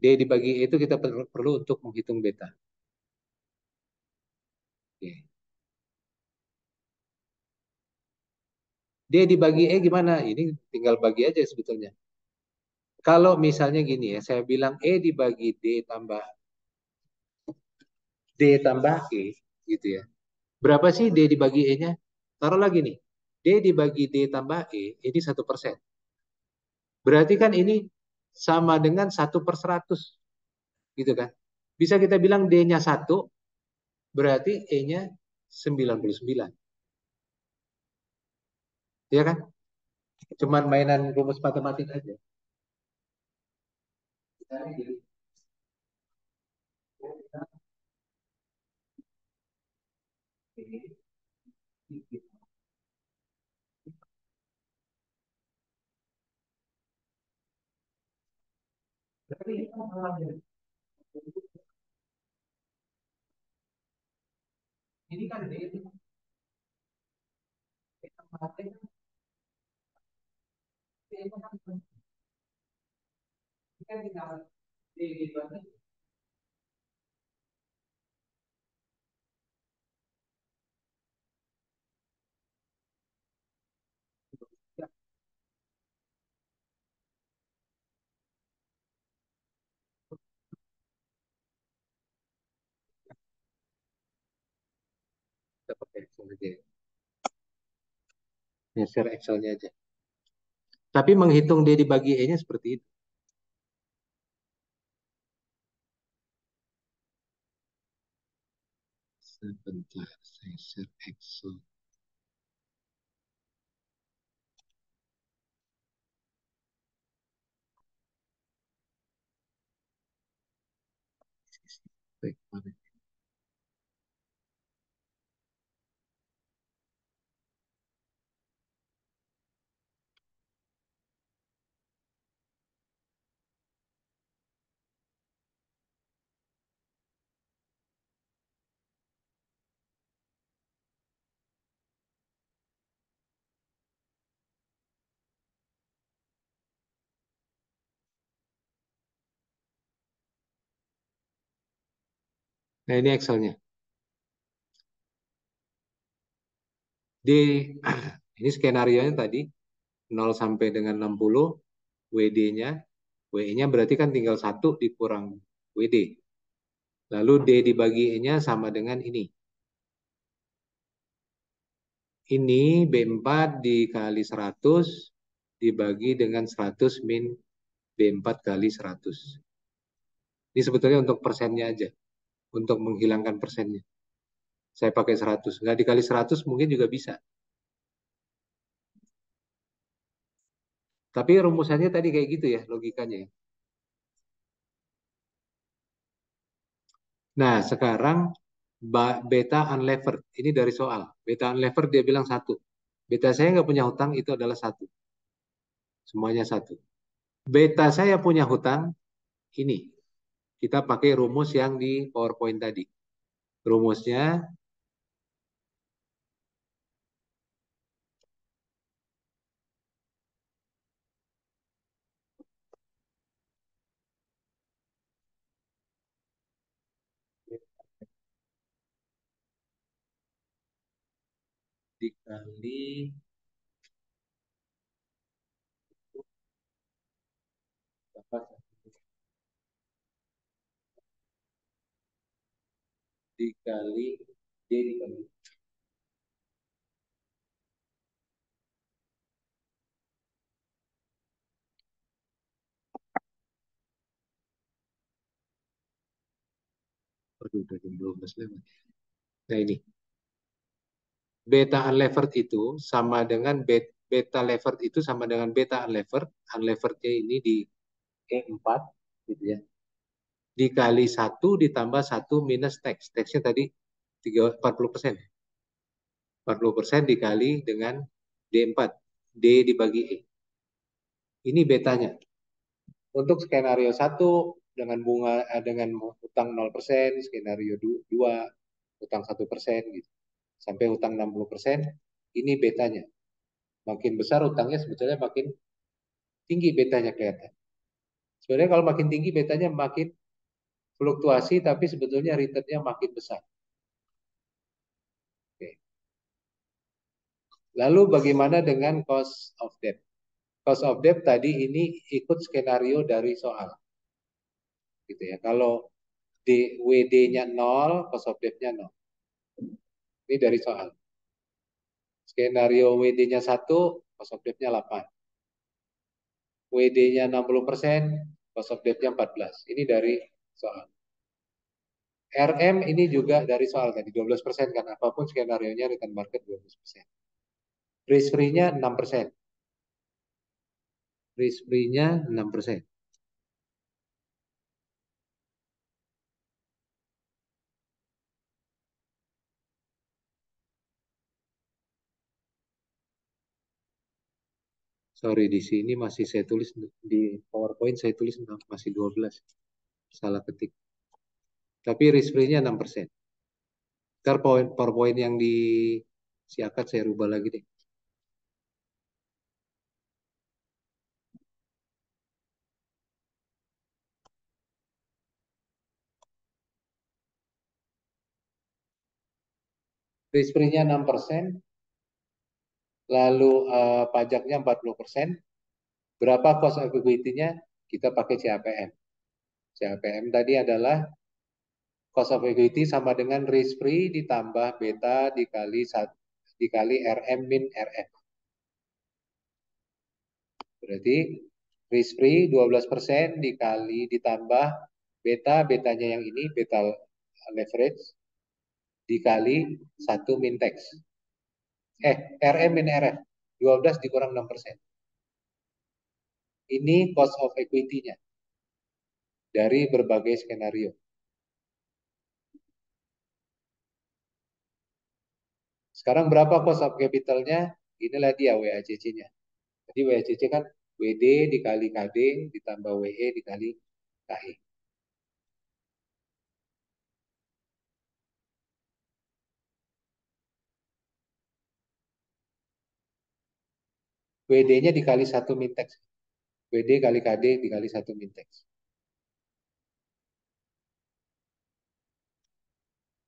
D dibagi E itu kita perlu untuk menghitung beta. Oke. D dibagi E gimana? Ini tinggal bagi aja sebetulnya. Kalau misalnya gini ya, saya bilang E dibagi D tambah E gitu ya. Berapa sih D dibagi E-nya? Taruh lagi nih. D dibagi D tambah E, ini 1%. Berarti kan ini sama dengan 1/100. Gitu kan. Bisa kita bilang D-nya 1, berarti E-nya 99. Ya kan? Cuman mainan rumus matematik aja. Ini kan D, ini kan tinggal D dibagi. Kita pakai Excel aja. Ya, share Excel-nya aja. Tapi menghitung D dibagi E-nya seperti itu. Sebentar, saya share Excel. Baik, mana? Nah, ini Excelnya. Di ini skenario-nya tadi 0 sampai dengan 60, WD-nya, WE-nya berarti kan tinggal 1 dikurang WD. Lalu D dibagi E-nya sama dengan ini. Ini B4 dikali 100 dibagi dengan 100 min B4 kali 100. Ini sebetulnya untuk persennya aja, untuk menghilangkan persennya. Saya pakai 100. Nggak dikali 100 mungkin juga bisa. Tapi rumusannya tadi kayak gitu ya, logikanya ya. Nah, sekarang beta unlevered. Ini dari soal. Beta unlevered dia bilang 1. Beta saya nggak punya hutang, itu adalah 1. Semuanya 1. Beta saya punya hutang, ini. Kita pakai rumus yang di PowerPoint tadi. Rumusnya dikali apa? Dikali D dikali. Aduh, udah jam 12 lewat. Nah, ini. Beta unlevered itu sama dengan beta levered itu sama dengan beta unlevered. Unleverednya ini di E4 gitu ya. Dikali 1 ditambah 1 minus tax. Taxnya tadi 40%. 40% dikali dengan D4. D dibagi E. Ini betanya. Untuk skenario 1 dengan bunga dengan utang 0%, skenario 2 utang 1% gitu. Sampai utang 60%, ini betanya. Makin besar utangnya sebetulnya makin tinggi betanya kelihatan. Sebenarnya kalau makin tinggi betanya makin fluktuasi tapi sebetulnya returnnya makin besar. Oke. Lalu bagaimana dengan cost of debt? Cost of debt tadi ini ikut skenario dari soal. Gitu ya. Kalau WD-nya 0, cost of debt-nya 0. Ini dari soal. Skenario WD-nya 1, cost of debt-nya 8. WD-nya 60%, cost of debt-nya 14. Ini dari soal. RM ini juga dari soal tadi, 12% kan. Apapun skenario-nya return market 12%. Risk free-nya 6%. Risk free-nya 6%. Sorry, di sini masih saya tulis, di PowerPoint saya tulis masih 12. Salah ketik. Tapi risk free-nya 6%. Ntar PowerPoint yang di siakat saya rubah lagi deh. Risk free-nya 6%, lalu pajaknya 40%. Berapa cost of equity-nya? Kita pakai CAPM. CAPM tadi adalah cost of equity sama dengan risk free ditambah beta dikali RM min RF. Berarti risk free 12% dikali ditambah betanya yang ini, beta leverage, dikali 1 min tax. RM min RF, 12 dikurang 6%. Ini cost of equity-nya dari berbagai skenario. Sekarang berapa cost of capital-nya? Inilah dia WACC-nya. Jadi WACC kan WD dikali KD ditambah WE dikali KE. WD-nya dikali 1 min tax. WD kali KD dikali 1 min tax.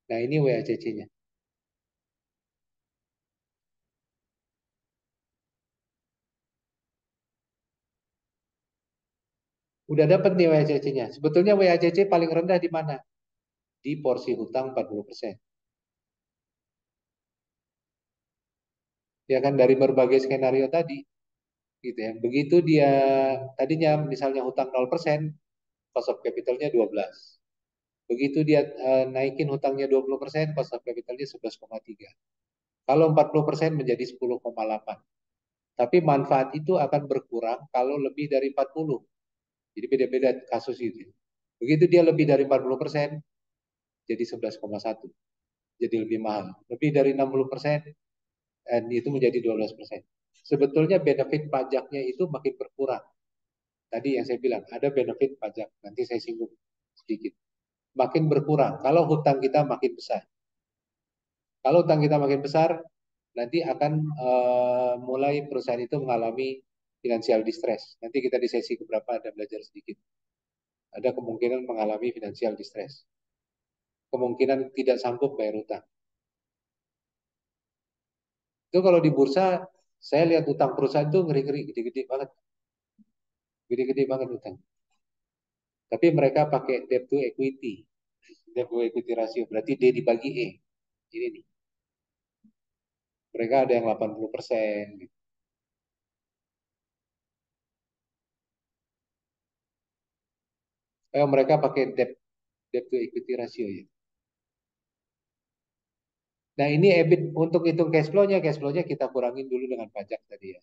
Nah, ini WACC-nya. Udah dapat nih WACC-nya. Sebetulnya WACC paling rendah di mana? Di porsi hutang 40%. Ya kan dari berbagai skenario tadi gitu ya. Begitu dia tadinya misalnya hutang 0%, cost of capitalnya 12. Begitu dia naikin hutangnya 20%, cost of capitalnya 11,3. Kalau 40% menjadi 10,8. Tapi manfaat itu akan berkurang kalau lebih dari 40. Jadi beda-beda kasus itu. Begitu dia lebih dari 40%, jadi 11,1. Jadi lebih mahal. Lebih dari 60%, dan itu menjadi 12%. Sebetulnya benefit pajaknya itu makin berkurang. Tadi yang saya bilang, ada benefit pajak. Nanti saya singgung sedikit. Makin berkurang kalau hutang kita makin besar. Kalau hutang kita makin besar, nanti akan mulai perusahaan itu mengalami financial distress. Nanti kita di sesi keberapa ada belajar sedikit. Ada kemungkinan mengalami financial distress. Kemungkinan tidak sanggup bayar hutang. Itu kalau di bursa, saya lihat hutang perusahaan itu ngeri-ngeri, gede-gede banget. Gede-gede banget hutang. Tapi mereka pakai debt to equity. Debt to equity ratio. Berarti D dibagi E. Ini nih. Mereka ada yang 80%. Gitu. Mereka pakai debt to equity ratio ya. Nah ini EBIT untuk hitung cash flow-nya kita kurangin dulu dengan pajak tadi ya.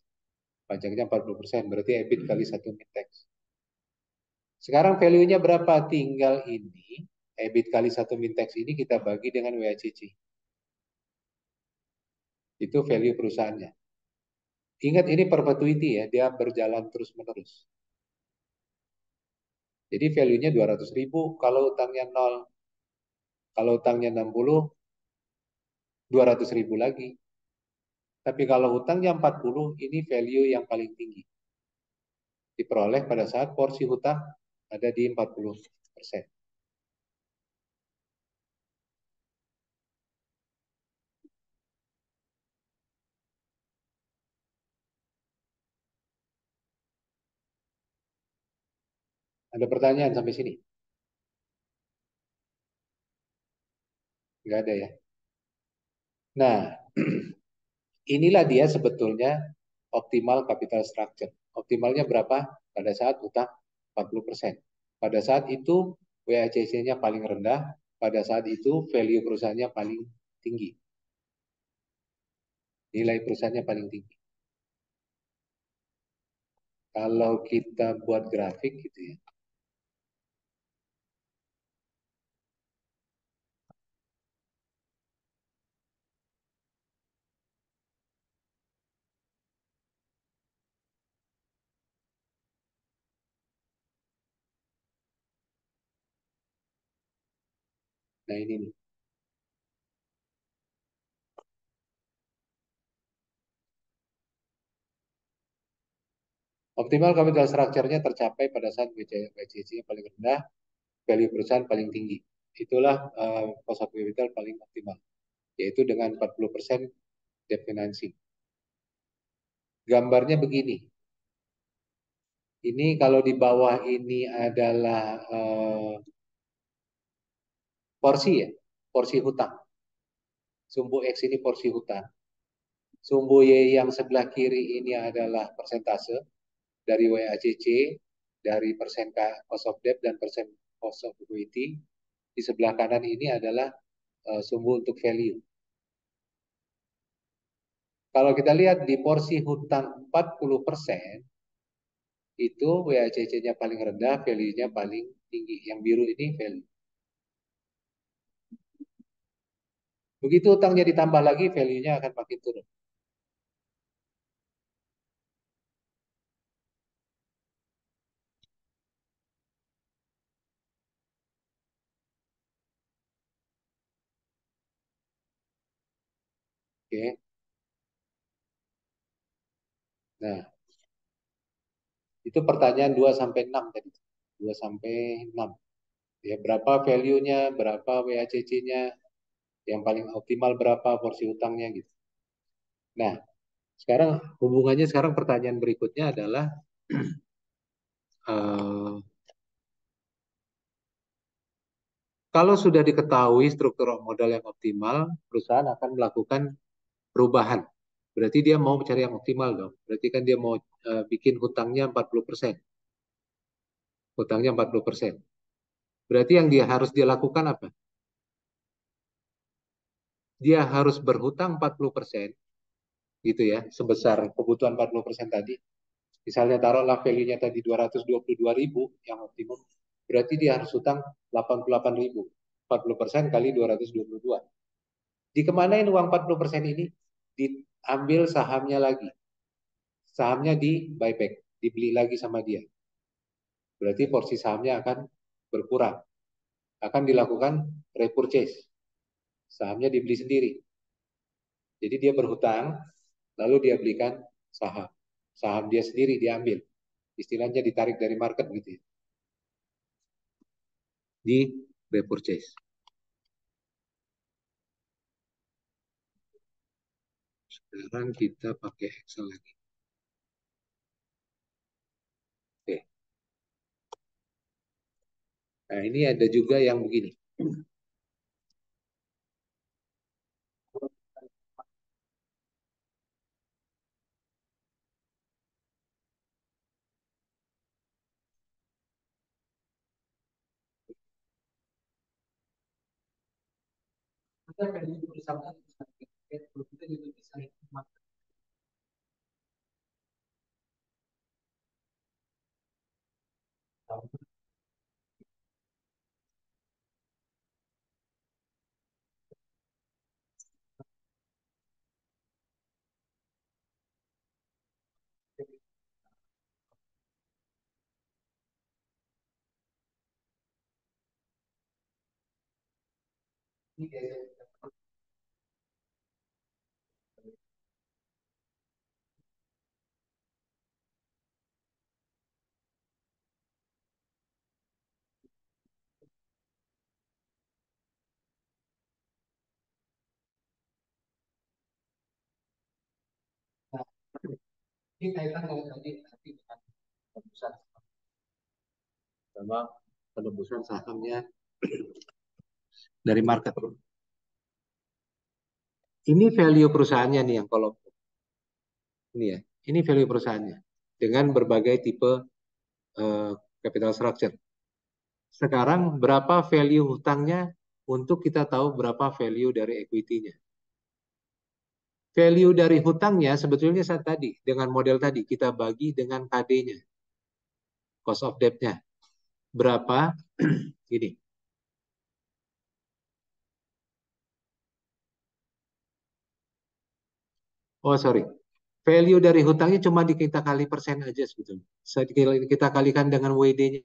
Pajaknya 40%, berarti EBIT kali satu mintax. Sekarang value-nya berapa? Tinggal ini, EBIT kali satu mintax ini kita bagi dengan WACC. Itu value perusahaannya. Ingat ini perpetuity ya, dia berjalan terus-menerus. Jadi value-nya 200.000, kalau utangnya 0, kalau utangnya 60, 200.000 lagi. Tapi kalau utangnya 40, ini value yang paling tinggi. Diperoleh pada saat porsi hutang ada di 40%. Ada pertanyaan sampai sini? Nggak ada ya? Nah, inilah dia sebetulnya optimal capital structure. Optimalnya berapa? Pada saat utang 40%. Pada saat itu WACC-nya paling rendah, pada saat itu value perusahaannya paling tinggi. Nilai perusahaannya paling tinggi. Kalau kita buat grafik gitu ya. Nah ini nih. Optimal capital structure-nya tercapai pada saat WACC-nya paling rendah, value perusahaan paling tinggi. Itulah cost of capital paling optimal, yaitu dengan 40% debt financing. Gambarnya begini. Ini kalau di bawah ini adalah porsi ya, porsi hutang. Sumbu X ini porsi hutang. Sumbu Y yang sebelah kiri ini adalah persentase dari WACC, dari persen cost of debt dan persen cost of equity. Di sebelah kanan ini adalah sumbu untuk value. Kalau kita lihat di porsi hutang 40%, itu WACC-nya paling rendah, value-nya paling tinggi. Yang biru ini value. Begitu hutangnya ditambah lagi, value-nya akan makin turun. Oke. Nah, itu pertanyaan 2 sampai 6 tadi. 2 sampai 6. Ya, berapa value-nya, berapa WACC-nya. Yang paling optimal berapa porsi hutangnya gitu. Nah, sekarang hubungannya sekarang pertanyaan berikutnya adalah eh, kalau sudah diketahui struktur modal yang optimal, perusahaan akan melakukan perubahan. Berarti dia mau cari yang optimal dong. Berarti kan dia mau bikin hutangnya 40%. Hutangnya 40%. Berarti yang dia harus dia lakukan apa? Dia harus berhutang 40%, gitu ya, sebesar kebutuhan 40% tadi. Misalnya taruhlah value-nya tadi 222.000 yang optimum, berarti dia harus hutang 88.000. 40% kali 222. Dikemanain uang 40% ini? Diambil sahamnya lagi. Sahamnya di buyback, dibeli lagi sama dia. Berarti porsi sahamnya akan berkurang. Akan dilakukan repurchase. Sahamnya dibeli sendiri. Jadi dia berhutang, lalu dia belikan saham. Saham dia sendiri diambil. Istilahnya ditarik dari market gitu ya. Di repurchase. Sekarang kita pakai Excel lagi. Oke. Nah, ini ada juga yang begini. Kita value perusahaan kita juga bisa ini kaitan dengan tadi dengan penebusan sama penebusan sahamnya dari market. Ini value perusahaannya nih yang kolom ini ya. Ini value perusahaannya dengan berbagai tipe uh, capital structure. Sekarang berapa value hutangnya untuk kita tahu berapa value dari equity-nya. Value dari hutangnya sebetulnya saat tadi dengan model tadi kita bagi dengan KD-nya, cost of debt-nya. Berapa? Gini. Oh, sorry. Value dari hutangnya cuma kita kali persen aja sebetulnya. Kita kalikan dengan WD-nya